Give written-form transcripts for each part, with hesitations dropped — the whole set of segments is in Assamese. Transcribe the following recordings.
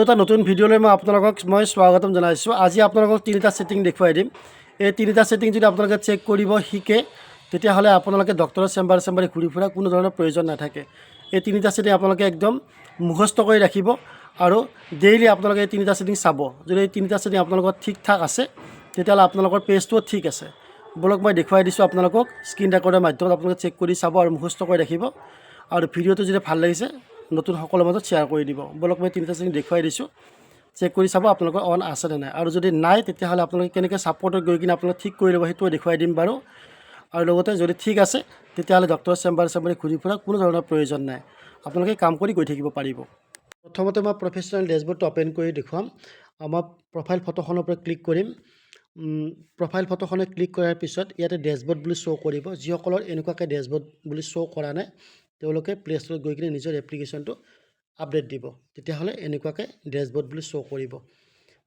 এটা নতুন ভিডিঅ'লৈ মই স্বাগতম জনাইছোঁ। আজি আপোনালোকক তিনিটা ছেটিং দেখুৱাই দিম। এই তিনিটা ছেটিং যদি আপোনালোকে চেক কৰিব শিকে তেতিয়াহ'লে আপোনালোকে ডক্টৰৰ চেম্বাৰে ঘূৰি ফুৰা কোনো ধৰণৰ প্ৰয়োজন নাথাকে। এই তিনিটা ছেটিং আপোনালোকে একদম মুখস্থ কৰি ৰাখিব আৰু ডেইলি আপোনালোকে এই তিনিটা ছেটিং চাব। যদি এই তিনিটা ছেটিং আপোনালোকৰ ঠিক ঠাক আছে তেতিয়াহ'লে আপোনালোকৰ পেজটোও ঠিক আছে। বলক মই দেখুৱাই দিছোঁ আপোনালোকক স্ক্ৰীন ৰেকৰ্ডৰ মাধ্যমত আপোনালোকে চেক কৰি চাব আৰু মুখস্থ কৰি ৰাখিব। আৰু ভিডিঅ'টো যদি ভাল লাগিছে নতুন সকলৰ মাজত শ্বেয়াৰ কৰি দিব। বলক মই তিনিটা ছেটিং দেখুৱাই দিছোঁ, চেক কৰি চাব আপোনালোকৰ অন আছে নে নাই। আৰু যদি নাই তেতিয়াহ'লে আপোনালোকে কেনেকৈ ছাপৰ্টত গৈ কিনে আপোনালোকে ঠিক কৰি ল'ব সেইটোও দেখুৱাই দিম বাৰু। আৰু লগতে যদি ঠিক আছে তেতিয়াহ'লে ডক্টৰৰ চেম্বাৰে ঘূৰি ফুৰা কোনো ধৰণৰ প্ৰয়োজন নাই, আপোনালোকে কাম কৰি গৈ থাকিব পাৰিব। প্ৰথমতে মই প্ৰফেশ্যনেল ডেছবৰ্ডটো অ'পেন কৰি দেখুৱাম। মই প্ৰফাইল ফটোখনৰ পৰা ক্লিক কৰিম। প্ৰফাইল ফটোখনে ক্লিক কৰাৰ পিছত ইয়াতে ডেছবৰ্ড বুলি শ্ব' কৰিব। যিসকলৰ এনেকুৱাকৈ ডেছবৰ্ড বুলি শ্ব' কৰা নাই তেওঁলোকে প্লে ষ্ট'ৰত গৈ কিনে নিজৰ এপ্লিকেশ্যনটো আপডেট দিব, তেতিয়াহ'লে এনেকুৱাকৈ ডেছবৰ্ড বুলি শ্ব' কৰিব।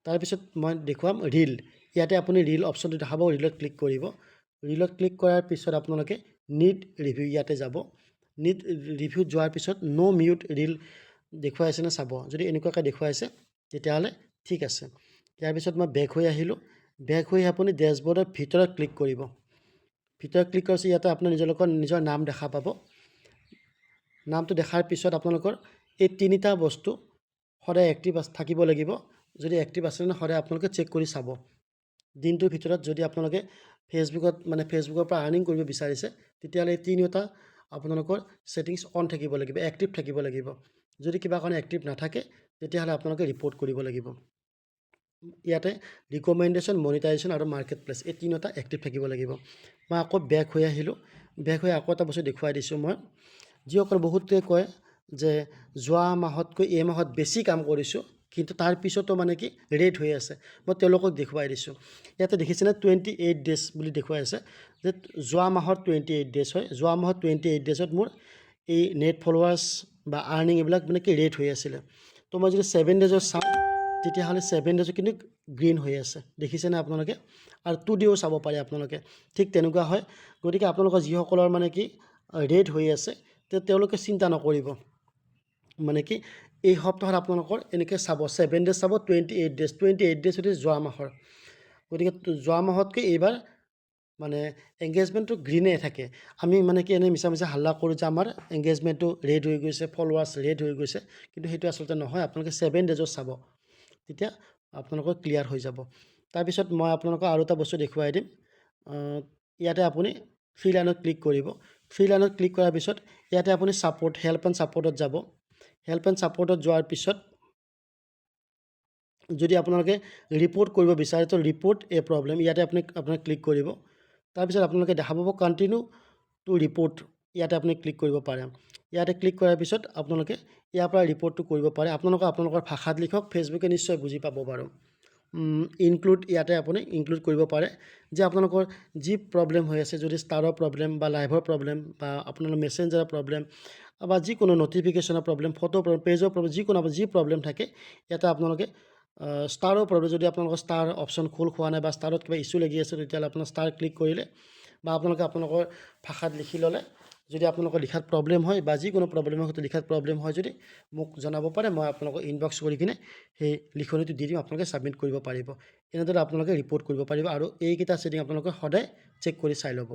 তাৰপিছত মই দেখুৱাম ৰীল। ইয়াতে আপুনি ৰীল অপশ্যনটো দেখাব, ৰীলত ক্লিক কৰিব। ৰীলত ক্লিক কৰাৰ পিছত আপোনালোকে নিড ৰিভিউ ইয়াতে যাব। নিড ৰিভিউত যোৱাৰ পিছত ন' মিউট ৰীল দেখুৱাই আছেনে চাব। যদি এনেকুৱাকৈ দেখুৱাইছে তেতিয়াহ'লে ঠিক আছে। ইয়াৰ পিছত মই বেক হৈ আহিলোঁ। বেক হৈ আপুনি ডেছবৰ্ডৰ ভিতৰত ক্লিক কৰিব। ভিতৰত ক্লিক কৰাৰ পিছত ইয়াতে আপোনাৰ নিজৰ নাম দেখা পাব। নামটো দেখাৰ পিছত আপোনালোকৰ এই তিনিটা বস্তু সদায় এক্টিভ থাকিব লাগিব। যদি এক্টিভ আছে নে সদায় আপোনালোকে চেক কৰি চাব। দিনটোৰ ভিতৰত যদি আপোনালোকে ফেচবুকৰ পৰা আৰ্নিং কৰিব বিচাৰিছে তেতিয়াহ'লে এই তিনিওটা আপোনালোকৰ ছেটিংছ অন থাকিব লাগিব, এক্টিভ থাকিব লাগিব। যদি কিবা কাৰণে এক্টিভ নাথাকে তেতিয়াহ'লে আপোনালোকে ৰিপৰ্ট কৰিব লাগিব। ইয়াতে ৰিকমেণ্ডেশ্যন, মনিটাইজেশ্যন আৰু মাৰ্কেট প্লেচ এই তিনিওটা এক্টিভ থাকিব লাগিব। মই আকৌ বেক হৈ আহিলোঁ। বেক হৈ আকৌ এটা বস্তু দেখুৱাই দিছোঁ মই। যিসকল বহুতে কয় যে যোৱা মাহতকৈ এই মাহত বেছি কাম কৰিছোঁ কিন্তু তাৰ পিছতো কি ৰেট হৈ আছে, মই তেওঁলোকক দেখুৱাই দিছোঁ। ইয়াতে দেখিছেনে 28 ডেজ বুলি দেখুৱাই আছে যে যোৱা মাহৰ 28 ডেজ হয়। যোৱা মাহত 28 ডেজত মোৰ এই নেট ফলোৱাৰ্ছ বা আৰ্নিং এইবিলাক ৰেট হৈ আছিলে। তো মই যদি 7 ডেজৰ চাওঁ তেতিয়াহ'লে 7 ডেজত কিন্তু গ্ৰীণ হৈ আছে, দেখিছেনে আপোনালোকে। আৰু 2 ডেও চাব পাৰে আপোনালোকে, ঠিক তেনেকুৱা হয়। গতিকে আপোনালোকৰ যিসকলৰ ৰেট হৈ আছে তেওঁলোকে চিন্তা নকৰিব। এই সপ্তাহত আপোনালোকৰ এনেকৈ চাব 7 ডেজ চাব, 28 ডেজ হৈছে যোৱা মাহৰ। গতিকে যোৱা মাহতকৈ এইবাৰ এংগেজমেণ্টটো গ্ৰীণে থাকে। আমি এনেই মিছা হাল্লা কৰোঁ যে আমাৰ এংগেজমেণ্টটো ৰেড হৈ গৈছে, ফলোৱাৰ্ছ ৰেড হৈ গৈছে, কিন্তু সেইটো আচলতে নহয়। আপোনালোকে 7 ডেজত চাব, তেতিয়া আপোনালোকৰ ক্লিয়াৰ হৈ যাব। তাৰপিছত মই আপোনালোকক আৰু এটা বস্তু দেখুৱাই দিম। ইয়াতে আপুনি ফ্ৰী লাইনত ক্লিক কৰিব। ফ্ৰী লাইনত ক্লিক কৰাৰ পিছত ইয়াতে আপুনি হেল্প এণ্ড ছাপৰ্টত যাব। হেল্প এণ্ড ছাপৰ্টত যোৱাৰ পিছত যদি আপোনালোকে ৰিপৰ্ট কৰিব বিচাৰে তো ৰিপৰ্ট এ প্ৰব্লেম ইয়াতে আপোনাক ক্লিক কৰিব। তাৰপিছত আপোনালোকে দেখা পাব কণ্টিনিউ টু ৰিপৰ্ট, ইয়াতে আপুনি ক্লিক কৰিব পাৰে। ইয়াতে ক্লিক কৰাৰ পিছত আপোনালোকে ইয়াৰ পৰা ৰিপৰ্টটো কৰিব পাৰে। আপোনালোকৰ ভাষাত লিখক, ফেচবুকে নিশ্চয় বুজি পাব বাৰু। ইনক্লুড ইয়াতে আপুনি ইনক্লুড কৰিব পাৰে যে আপোনালোকৰ যি প্ৰব্লেম হৈ আছে, যদি ষ্টাৰৰ প্ৰব্লেম বা লাইভৰ প্ৰব্লেম বা আপোনালোকৰ মেছেঞ্জাৰৰ প্ৰব্লেম বা যিকোনো নটিফিকেশ্যনৰ প্ৰব্লেম, ফটো প্ৰব্লেম, পেজৰ প্ৰব্লেম, যি প্ৰব্লেম থাকে ইয়াতে আপোনালোকে ষ্টাৰৰ প্ৰব্লেম, যদি আপোনালোকৰ ষ্টাৰ অপশ্যন খোল খোৱা নাই বা ষ্টাৰত কিবা ইছ্যু লাগি আছে তেতিয়াহ'লে আপোনাৰ ষ্টাৰ ক্লিক কৰিলে বা আপোনালোকৰ ভাষাত লিখি ল'লে, যদি আপোনালোকৰ লিখাত প্ৰব্লেম হয় বা যিকোনো প্ৰব্লেমৰ ক্ষেত্ৰত লিখাত প্ৰব্লেম হয় যদি মোক জনাব পাৰে, মই আপোনালোকক ইনবক্স কৰি কিনে সেই লিখনিটো দি দিম, আপোনালোকে ছাবমিট কৰিব পাৰিব। এনেদৰে আপোনালোকে ৰিপৰ্ট কৰিব পাৰিব। আৰু এইকেইটা ছেটিং আপোনালোকে সদায় চেক কৰি চাই ল'ব।